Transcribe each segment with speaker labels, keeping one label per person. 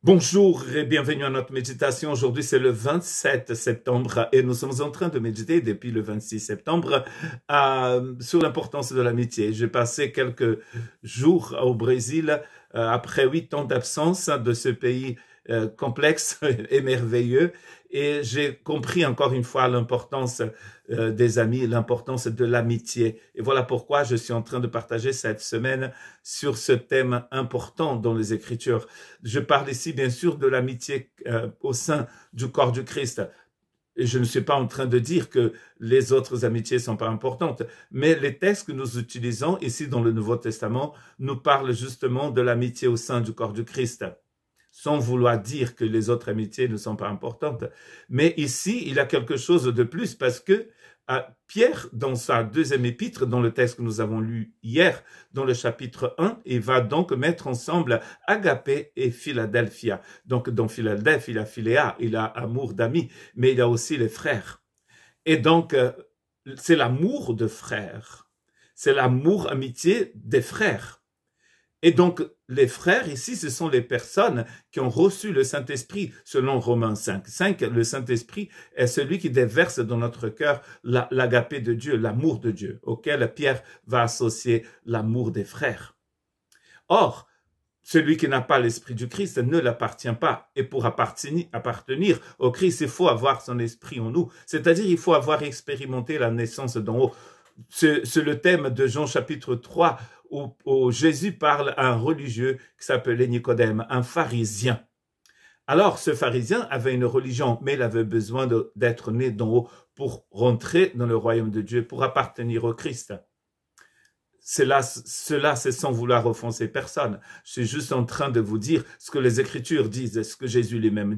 Speaker 1: Bonjour et bienvenue à notre méditation. Aujourd'hui, c'est le 27 septembre et nous sommes en train de méditer depuis le 26 septembre sur l'importance de l'amitié. J'ai passé quelques jours au Brésil après 8 ans d'absence de ce pays complexe et merveilleux, et j'ai compris encore une fois l'importance des amis, l'importance de l'amitié. Et voilà pourquoi je suis en train de partager cette semaine sur ce thème important dans les Écritures. Je parle ici bien sûr de l'amitié au sein du corps du Christ. Et je ne suis pas en train de dire que les autres amitiés sont pas importantes, mais les textes que nous utilisons ici dans le Nouveau Testament nous parlent justement de l'amitié au sein du corps du Christ, sans vouloir dire que les autres amitiés ne sont pas importantes. Mais ici, il y a quelque chose de plus, parce que Pierre, dans sa deuxième épître, dans le texte que nous avons lu hier, dans le chapitre 1, il va donc mettre ensemble Agapé et Philadelphia. Donc, dans Philadelphie, il y a Philéa, il y a amour d'amis, mais il y a aussi les frères. Et donc, c'est l'amour de frères. C'est l'amour, amitié des frères. Et donc, les frères, ici, ce sont les personnes qui ont reçu le Saint-Esprit, selon Romains 5. Le Saint-Esprit est celui qui déverse dans notre cœur l'agapé de Dieu, l'amour de Dieu, auquel Pierre va associer l'amour des frères. Or, celui qui n'a pas l'Esprit du Christ ne l'appartient pas. Et pour appartenir au Christ, il faut avoir son Esprit en nous. C'est-à-dire, il faut avoir expérimenté la naissance d'en haut. C'est le thème de Jean chapitre 3, où Jésus parle à un religieux qui s'appelait Nicodème, un pharisien. Alors, ce pharisien avait une religion, mais il avait besoin d'être né d'en haut pour rentrer dans le royaume de Dieu, pour appartenir au Christ. Cela, c'est sans vouloir offenser personne. Je suis juste en train de vous dire ce que les Écritures disent, ce que Jésus lui-même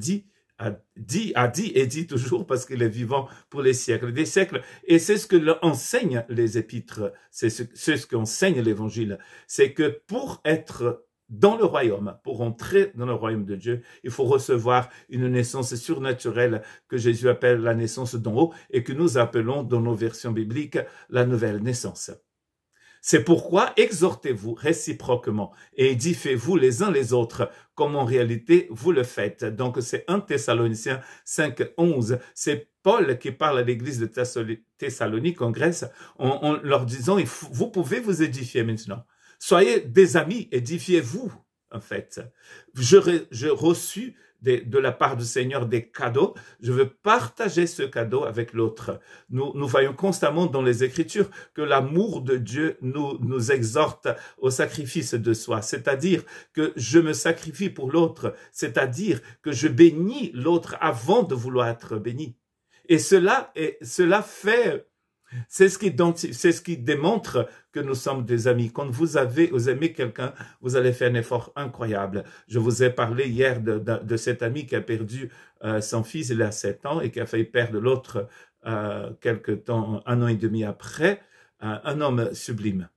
Speaker 1: a dit et dit toujours, parce qu'il est vivant pour les siècles des siècles. Et c'est ce que enseignent les épîtres, c'est ce qu'enseigne l'Évangile. C'est que pour être dans le royaume, pour entrer dans le royaume de Dieu, il faut recevoir une naissance surnaturelle que Jésus appelle la naissance d'en haut et que nous appelons dans nos versions bibliques la nouvelle naissance. C'est pourquoi exhortez-vous réciproquement et édifiez-vous les uns les autres, comme en réalité vous le faites. Donc c'est 1 Thessaloniciens 5, 11. C'est Paul qui parle à l'église de Thessalonique en Grèce, en leur disant, vous pouvez vous édifier maintenant. Soyez des amis, édifiez-vous, en fait. Je reçus de la part du Seigneur des cadeaux, je veux partager ce cadeau avec l'autre. Nous voyons constamment dans les Écritures que l'amour de Dieu nous exhorte au sacrifice de soi, c'est-à-dire que je me sacrifie pour l'autre, c'est-à-dire que je bénis l'autre avant de vouloir être béni. Et cela fait... C'est ce qui démontre que nous sommes des amis. Quand vous aimez quelqu'un, vous allez faire un effort incroyable. Je vous ai parlé hier de cet ami qui a perdu son fils, il a 7 ans, et qui a failli perdre l'autre quelque temps, 1 an et demi après, un homme sublime.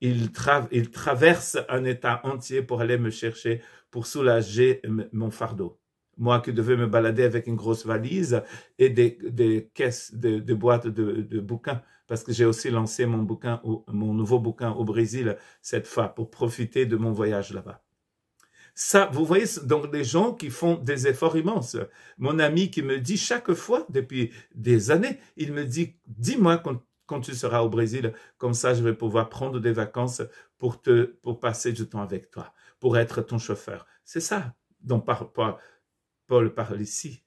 Speaker 1: Il traverse un état entier pour aller me chercher, pour soulager mon fardeau. Moi qui devais me balader avec une grosse valise et des caisses, des boîtes de bouquins, parce que j'ai aussi lancé mon nouveau bouquin au Brésil cette fois, pour profiter de mon voyage là-bas. Ça, vous voyez, donc des gens qui font des efforts immenses. Mon ami qui me dit chaque fois, depuis des années, il me dit, dis-moi quand tu seras au Brésil, comme ça je vais pouvoir prendre des vacances pour passer du temps avec toi, pour être ton chauffeur. C'est ça dont Paul parle ici.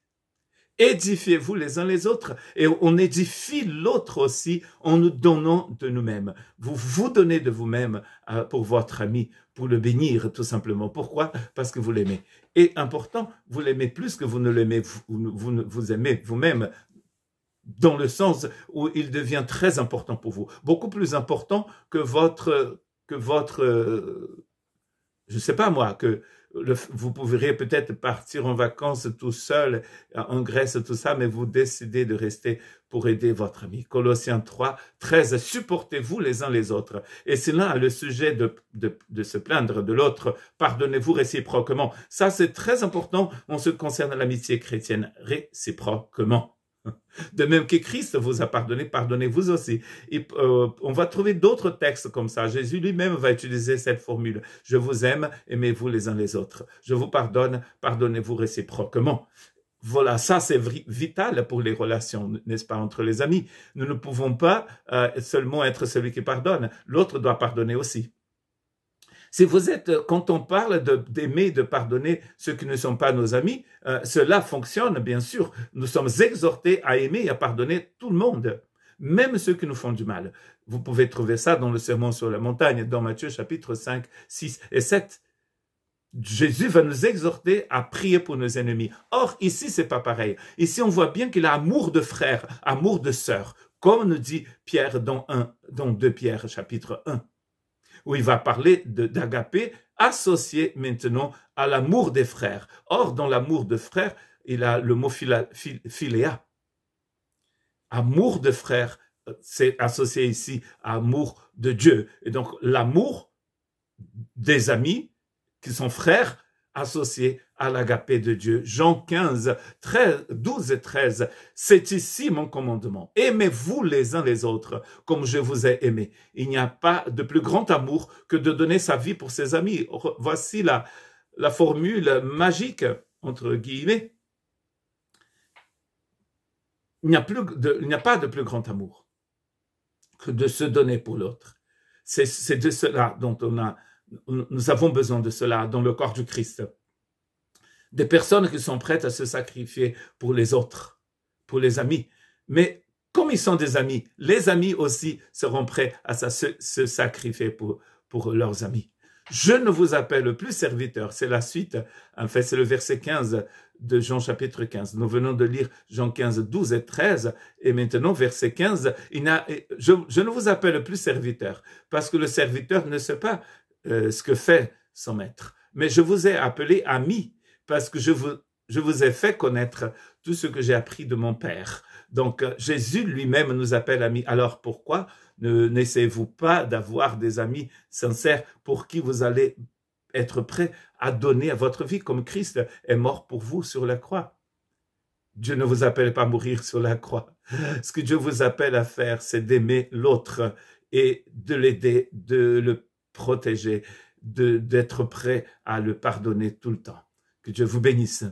Speaker 1: Édifiez-vous les uns les autres. Et on édifie l'autre aussi en nous donnant de nous-mêmes. Vous vous donnez de vous-même pour votre ami, pour le bénir tout simplement. Pourquoi? Parce que vous l'aimez. Et important, vous l'aimez plus que vous ne l'aimez, vous aimez vous-même, dans le sens où il devient très important pour vous. Beaucoup plus important que votre je sais pas moi, vous pourriez peut-être partir en vacances tout seul, en Grèce, tout ça, mais vous décidez de rester pour aider votre ami. Colossiens 3, 13, supportez-vous les uns les autres. Et c'est là le sujet de se plaindre de l'autre, pardonnez-vous réciproquement. Ça, c'est très important en ce qui concerne l'amitié chrétienne, réciproquement. De même que Christ vous a pardonné, pardonnez-vous aussi. Et, on va trouver d'autres textes comme ça. Jésus lui-même va utiliser cette formule. Je vous aime, aimez-vous les uns les autres. Je vous pardonne, pardonnez-vous réciproquement. Voilà, ça c'est vital pour les relations, n'est-ce pas, entre les amis. Nous ne pouvons pas seulement être celui qui pardonne. L'autre doit pardonner aussi. Si vous êtes, quand on parle d'aimer, de pardonner ceux qui ne sont pas nos amis, cela fonctionne, bien sûr. Nous sommes exhortés à aimer et à pardonner tout le monde, même ceux qui nous font du mal. Vous pouvez trouver ça dans le Sermon sur la montagne, dans Matthieu chapitre 5, 6 et 7. Jésus va nous exhorter à prier pour nos ennemis. Or, ici, c'est pas pareil. Ici, on voit bien qu'il a amour de frère, amour de sœur, comme nous dit Pierre dans 2 Pierre chapitre 1. Où il va parler d'agapé associé maintenant à l'amour des frères. Or, dans l'amour de frères, il a le mot philéa. Amour de frère, c'est associé ici à amour de Dieu. Et donc, l'amour des amis qui sont frères associés à l'agapé de Dieu. Jean 15, 12 et 13. C'est ici mon commandement. Aimez-vous les uns les autres comme je vous ai aimé. Il n'y a pas de plus grand amour que de donner sa vie pour ses amis. Voici la formule magique, entre guillemets. Il n'y a pas de plus grand amour que de se donner pour l'autre. C'est de cela dont nous avons besoin de cela dans le corps du Christ. Des personnes qui sont prêtes à se sacrifier pour les autres, pour les amis. Mais comme ils sont des amis, les amis aussi seront prêts à se sacrifier pour leurs amis. Je ne vous appelle plus serviteur. C'est la suite. En fait, c'est le verset 15 de Jean chapitre 15. Nous venons de lire Jean 15, 12 et 13. Et maintenant, verset 15, je ne vous appelle plus serviteur parce que le serviteur ne sait pas ce que fait son maître. Mais je vous ai appelé ami parce que je vous ai fait connaître tout ce que j'ai appris de mon Père. Donc, Jésus lui-même nous appelle amis. Alors, pourquoi n'essayez-vous pas d'avoir des amis sincères pour qui vous allez être prêts à donner votre vie comme Christ est mort pour vous sur la croix? Dieu ne vous appelle pas à mourir sur la croix. Ce que Dieu vous appelle à faire, c'est d'aimer l'autre et de l'aider, de le protéger, d'être prêt à le pardonner tout le temps. Que Dieu vous bénisse.